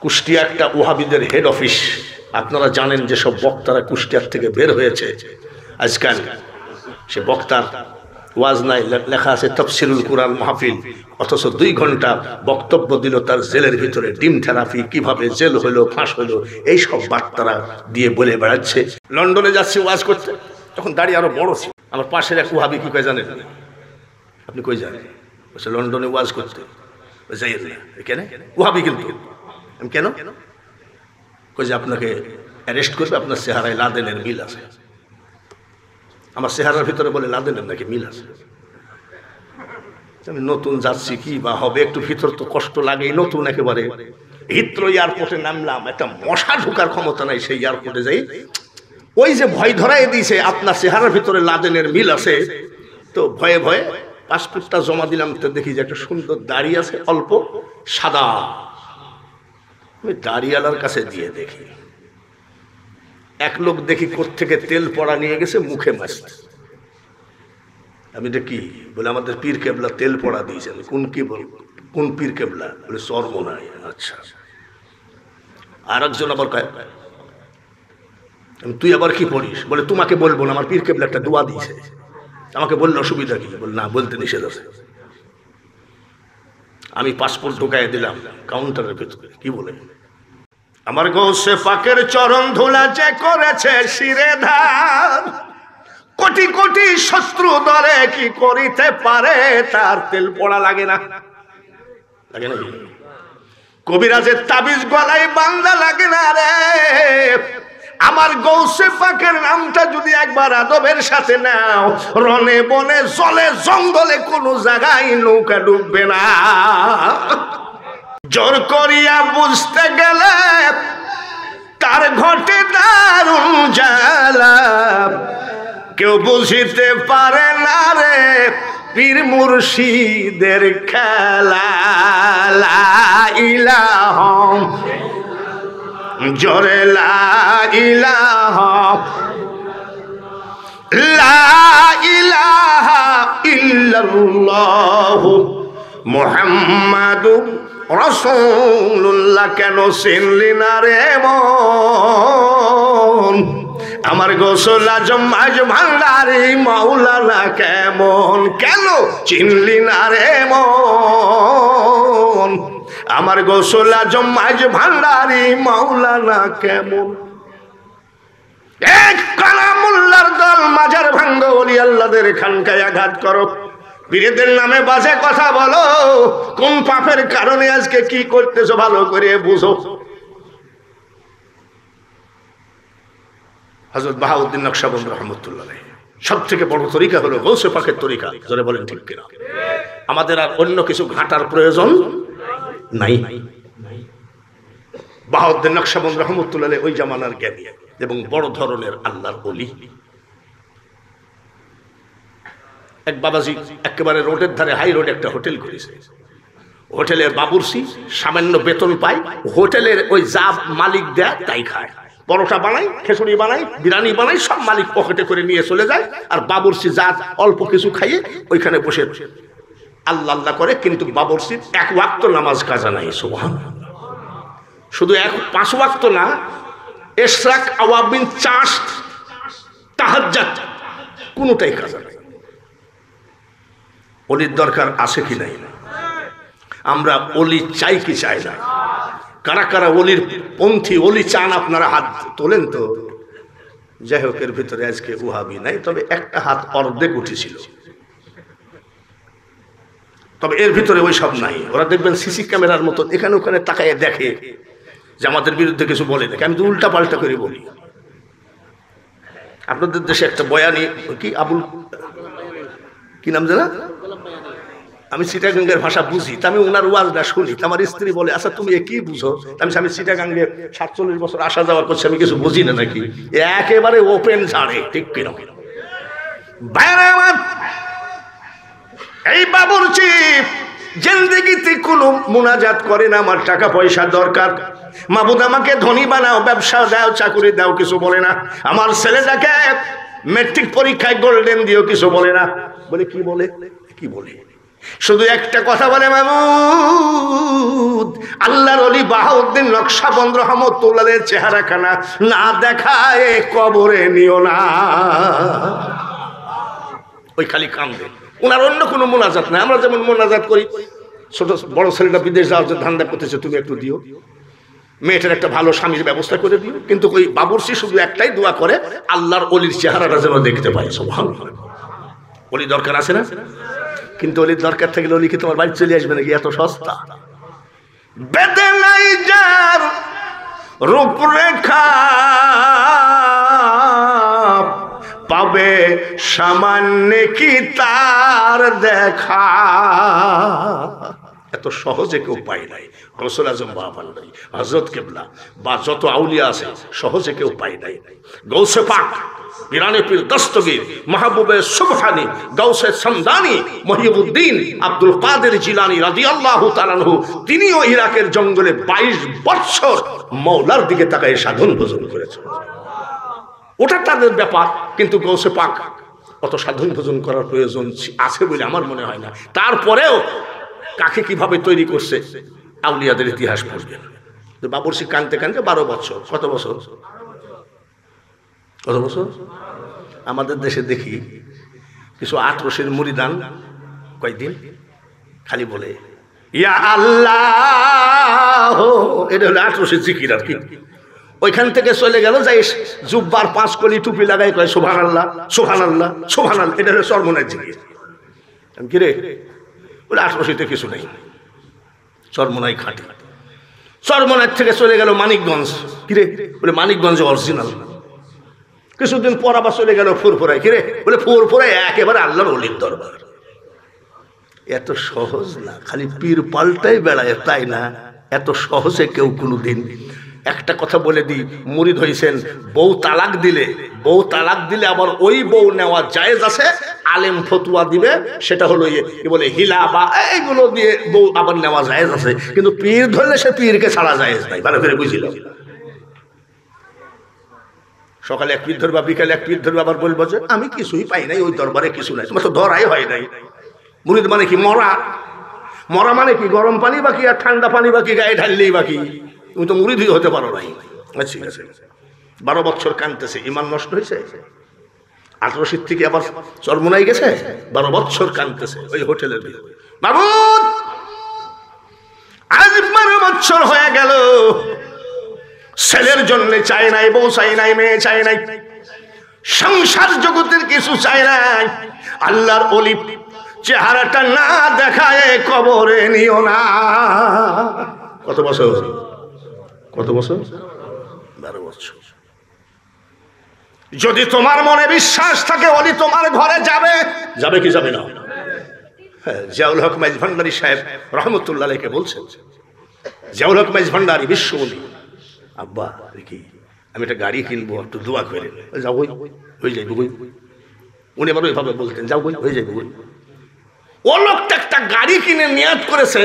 কুষ্টিয়া একটা ওহাবিদের head office. আপনারা জানেন যে সব বক্তারা কুষ্টিয়ার থেকে বের হয়েছে আজকাল। সে বক্তার ওয়াজ নাই, লেখা আছে তাফসিরুল কুরআন মাহফিল, অথচ 2 ঘন্টা বক্তব্য দিল তার জেলের ভিতরে ডিম থেরাপি, কিভাবে জেল হলো, ফাঁস হলো, এই সব বার্তারা দিয়ে বলে বেড়াচ্ছে। লন্ডনে যাচ্ছি ওয়াজ করতে, তখন দাঁড়িয়ে আরো বড় ছিল। আমার পাশের এক ওহাবি কি কয় জানেন? আপনি কই জানেন? বলছে লন্ডনে ওয়াজ করতে। যাই না কেন? ওহাবি কিন্তু। আমি কেন? কই যে আপনাকে অ্যারেস্ট করবে, আপনার চেহারায় লাদেনের মিল আছে। আমার চেহারার ভিতরে বলে লাদেনের নাকি মিল আছে। আমি নতুন যাচ্ছি, কি বা হবে, একটু ভিতর তো কষ্ট লাগেই। নতুন একেবারে হিথ্রো এয়ারপোর্টে নামলাম, একটা মশা ঢোকার ক্ষমতা নাই সেই এয়ারপোর্টে যাই। ওই যে ভয় ধরাই দিয়েছে আপনার চেহারার ভিতরে লাদেনের মিল আছে, তো ভয়ে ভয়ে পাসপোর্টটা জমা দিলাম। তো দেখি যে একটা সুন্দর দাড়ি আছে, অল্প সাদা। আমি দাড়িওয়ালার কাছে দিয়ে দেখি, এক লোক দেখি কোত্থেকে তেল পড়া নিয়ে গেছে মুখে মারছে। আমি দেখি, বলে আমাদের পীর কেবলা তেল পড়া দিয়েছেন। কোন কি বলবো, কোন পীর কেবলা? বলে চরমোনাই। আচ্ছা। আর একজন আবার কয়, তুই আবার কি পড়িস? বলে তোমাকে বলবো না, আমার পীর কেবলা একটা দোয়া দিয়েছে, আমাকে বললে অসুবিধা কি? বল না, বলতে নিষেধ আছে। আমি পাসপোর্ট ঢুকাই দিলাম কাউন্টারের ভেতরে। কি বলে, আমার গৌসে পাকের চরণ ধুলা যে করেছে শিরে ধার, কোটি কোটি শত্রু দরে কি করিতে পারে, তার তেল পড়া লাগে না। লাগে না? কবিরাজের তাবিজ গলায় বান্দা লাগে না রে। আমার গৌসে পাকের নামটা যদি একবার আদবের সাথে নাও, রনে বনে জলে জঙ্গলে কোনো জায়গায় নৌকা ডুববে না। জোর করিয়া বুঝতে গেলে তার ঘটে দারুণ জ্বালা, কেউ বুঝিতে পারে না রে পীর মুর্শিদের খেলা। লা ইলাহা জোরে লা ইলাহা, লা ইলাহা ইল্লাল্লাহ মুহাম্মাদুর রাসূলুল্লাহ। কেন চিনলি না রে মন আমার গোসল আজম আজ ভান্ডারি মাওলানা কেমন? কেন চিনলি না রে মন আমার গোসল আজম আজ ভান্ডারি মাওলানা কেমন? এক কালামুল্লাহর দল মাজার ভাঙ্গ ওলি আল্লাহদের খানকায় আঘাত করো, পীরদের নামে বাজে কথা বলো, কোন পাপের কারণে আজকে কি করতেছো ভালো করে বুঝো। হযরত বাহাউদ্দিন নকশবন্দি রাহমাতুল্লাহ আলাইহি সব থেকে বড় তরিকা হলো গৌসে পাকের তরিকা। জোরে বলেন ঠিক কিনা? আমাদের আর অন্য কিছু ঘাটার প্রয়োজন নাই। বাহাউদ্দিন নকশবন্দি রাহমাতুল্লাহ আলাইহি ওই জামানার জ্ঞানী এবং বড় ধরনের আল্লাহর ওলি। এক বাবাজি একেবারে রোডের ধারে হাই রোডে একটা হোটেল করেছে। হোটেলের বাবুর্চি সামান্য বেতন পায়, হোটেলের ওই যা মালিক দেয় তাই খায়। পরোটা বানাই, খিচুড়ি বানাই, বিরিয়ানি বানাই, সব মালিক পকেটে করে নিয়ে চলে যায়, আর বাবুর্চি যা অল্প কিছু খাইয়ে ওইখানে বসে আল্লাহ আল্লাহ করে। কিন্তু বাবুর্চির 1 ওয়াক্ত নামাজ কাজা নাই। সুবহানাল্লাহ। শুধু 5 ওয়াক্ত না, ইশরাক, আওয়াবিন, চাষ, তাহাজ্জুদ কোনোটাই কাজা নাই। ওলির দরকার আছে কি নাই? আমরা ওলি চাই কি চাই না? কারা কারা ওলির পন্থী, ওলি চান আপনারা হাত তোলেন তো। যাই হোক, এর ভিতরে আজকে ওহাবি নাই, তবে একটা হাত অর্ধেক উঠেছিল। তবে এর ভিতরে ওই সব নাই। ওরা দেখবেন সিসি ক্যামেরার মতো এখানে ওখানে তাকায় দেখে যে আমাদের বিরুদ্ধে কিছু বলে দেখে। আমি তো উল্টা পাল্টা করে বলি। আপনাদের দেশে একটা বয়ানি কি আবুল কি নাম জানা, আমি চিটাগাঙ্গের ভাষা বুঝি, আমি ওনার ওয়াজটা শুনি। আমার স্ত্রী বলে, আচ্ছা তুমি কি বুঝো? আমি চিটাগাঙ্গে 47 বছর আসা যাওয়া করছি, আমি কিছু বুঝি না নাকি? একেবারে ওপেন ঝাড়ে, ঠিক কিনা? এই বাবুর্চি জিন্দেগিতে কোনো মুনাজাত করে না, আমার টাকা পয়সা দরকার, মাবুদ আমাকে ধনী বানাও, ব্যবসা দাও, চাকুরি দাও, কিছু বলে না। আমার ছেলেটাকে মেট্রিক পরীক্ষায় গোল্ডেন দিও, কিছু বলে না। বলে কি বলে? কি বলে? শুধু একটা কথা বলে, মাহমুদ আল্লাহর ওলি বাহাউদ্দিন নকশবন্দ রহমতুল্লাহের চেহারাখানা না দেখায় কবরে নিও না। ওই খালি কান্দে, ওনার অন্য কোনো মোনাজাত নাই। আমরা যেমন মোনাজাত করি, ছোট বড় ছেলেটা বিদেশ যাওয়ার জন্য ধান্দা করতেছে, তুমি একটু দিও, মেয়েটার একটা ভালো স্বামীর ব্যবস্থা করে দিও। কিন্তু ওই বাবুর্চি শুধু একটাই দোয়া করে, আল্লাহর ওলির চেহারাটা যেন দেখতে পাই। সুবহানাল্লাহ। ওলি দরকার আছে না? কিন্তু ওলির দরকার থাকলে ওলি কি তোমার বাড়ি চলে আসবে নাকি? এত সস্তা। বেদে নাই যার রূপরেখা, পাবে সামান্য কি তার দেখা। এত সহজে কেউ পায় নাই। গৌসুল আজম বাবার নাই, হযরত কেবলা বা যত আউলিয়া আছে সহজে কেউ পায় নাই। গৌসে পাক পিরানে পীর দস্তগীর, মাহবুবে সুবহানি, গৌসে সামদানি, মহিউদ্দিন আব্দুল কাদের জিলানী রাদিয়াল্লাহু তাআলা আনহু, তিনিও ইরাকের জঙ্গলে 22 বছর মওলার দিকে তাকায় সাধন ভোজন করেছেন। ওটা তাদের ব্যাপার। কিন্তু গৌসে পাক অত সাধন ভোজন করার প্রয়োজন আছে বলে আমার মনে হয় না। তারপরেও কাকে কিভাবে তৈরি করছে আউলিয়াদের ইতিহাস পড়বেন। বাবুর্চি কানতে কানতে 12 বছর। কত বছর? কত বছর? আমাদের দেশে দেখি কিছু 8 রশির মুরিদান কয়েকদিন খালি বলে ইয়া আল্লাহ, এটা হলো 8 রশির জিকির আর কি। ওইখান থেকে চলে গেল, যাই জুব্বার 5 কলি টুপি লাগাই কয় সুবহানাল্লাহ সুবহানাল্লাহ সুবহানাল্লাহ, এটা হলো চরমোনাই জিকির। কি রে বলে 8 রশিতে কিছু নেই, চরমোনাই খাঁটি। চরমোনাই থেকে চলে গেল মানিকগঞ্জ। কিরে বলে মানিকগঞ্জে অরিজিনাল। কিছুদিন পর আবার চলে গেল ফুরফুরায়। কিরে বলে ফুরফুরায় একেবারে আল্লাহর ওলির দরবার। এত সহজ না, খালি পীর পাল্টাই বেড়ায় তাই না। এত সহজে কেউ কোনোদিন। একটা কথা বলে দিই, মুরিদ হইছেন, বউ তালাক দিলে আবার ওই বউ নেওয়া জায়েজ আছে। আলেম ফতুয়া দিবে, সেটা হলো কি বলে হিলা বা এইগুলো দিয়ে বউ আবার নেওয়া জায়েজ আছে। কিন্তু পীর ধরলে সে পীরকে ছাড়া জায়েজ নাই। ভালো করে বুঝিল। সকালে এক পীর ধরবা, বিকালে এক পীর ধরবা, আবার বলবো যে আমি কিছুই পাই নাই, ওই দরবারে কিছু নাই। তোমার তো ধরাই হয় নাই। মুরিদ মানে কি? মরা। মরা মানে কি? গরম পানি বাকি আর ঠান্ডা পানি বাকি গায়ে ঢাললেই বাকি। তুমি তো মুরিদই হতে পারো নাই। ঠিক আছে, 12 বছর কানতেছে, ইমান নষ্ট হয়েছে। 8 রশিদ থেকে আবার চরমোনাই গেছে, 12 বছর কানতেছে ওই হোটেলের ভিতরে। মাহমুদ আজ 12 বছর হয়ে গেল, ছেলের জন্য চাই নাই, বউ চাই নাই, মেয়ে চাই নাই, সংসার জগতের কিছু চাই নাই। আল্লাহর ওলি চেহারাটা না দেখায় কবরে নিও না। কত বছর? কত বছর? 12 বছর। যদি তোমার মনে বিশ্বাস থাকে ওলি তোমার ঘরে যাবে, যাবে কি যাবে না? হ্যাঁ, জিয়াউল হক মাইজ ভান্ডারী সাহেব রহমতুল্লাহ আলাইহি বলছেন, জিয়াউল হক মাইজ ভান্ডারী বিশ্ব ওলি, আব্বা দেখি আমি একটা গাড়ি কিনবো, একটু দোয়া করে। যাও বই হয়ে যাইব বই। উনি আবার ওইভাবে বলতেন, যাও বই হয়ে যাইব বই। ও লোকটা একটা গাড়ি কিনে নিয়াত করেছে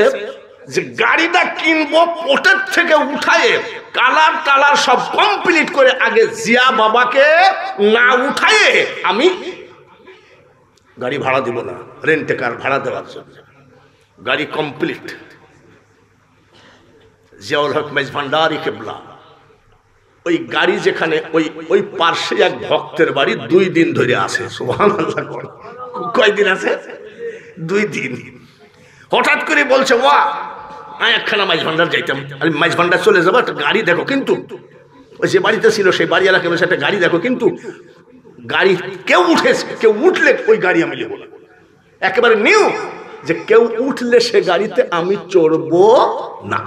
যে গাড়িটা কিনবো, পোটের থেকে উঠায়ে কালার টালার সব কমপ্লিট করে আগে জিয়া বাবাকে না উঠায়ে আমি গাড়ি ভাড়া দিব না, রেন্টে কার ভাড়া দেওয়ার জন্য। গাড়ি কমপ্লিট। জিয়াউল হক মাইজ ভান্ডারী কেবলা ওই গাড়ি যেখানে ওই পার্শ্বে এক ভক্তের বাড়ি 2 দিন ধরে আছে। সুবহানাল্লাহ। কয়দিন আছে? 2 দিন। হঠাৎ করে বলছে, ওয়া আমি একখানা মাইজ ভান্ডার যাইতাম, আমি মাইজ ভান্ডার চলে যাবো, একটা গাড়ি দেখো। কিন্তু ওই যে বাড়িতে ছিল সেই বাড়িওয়ালাকে বলছে একটা গাড়ি দেখো, কিন্তু গাড়ি কেউ উঠেছে, কেউ উঠলে ওই গাড়ি আমি নেবো না। একেবারে নিউ যে কেউ উঠলে সে গাড়িতে আমি চড়বো না।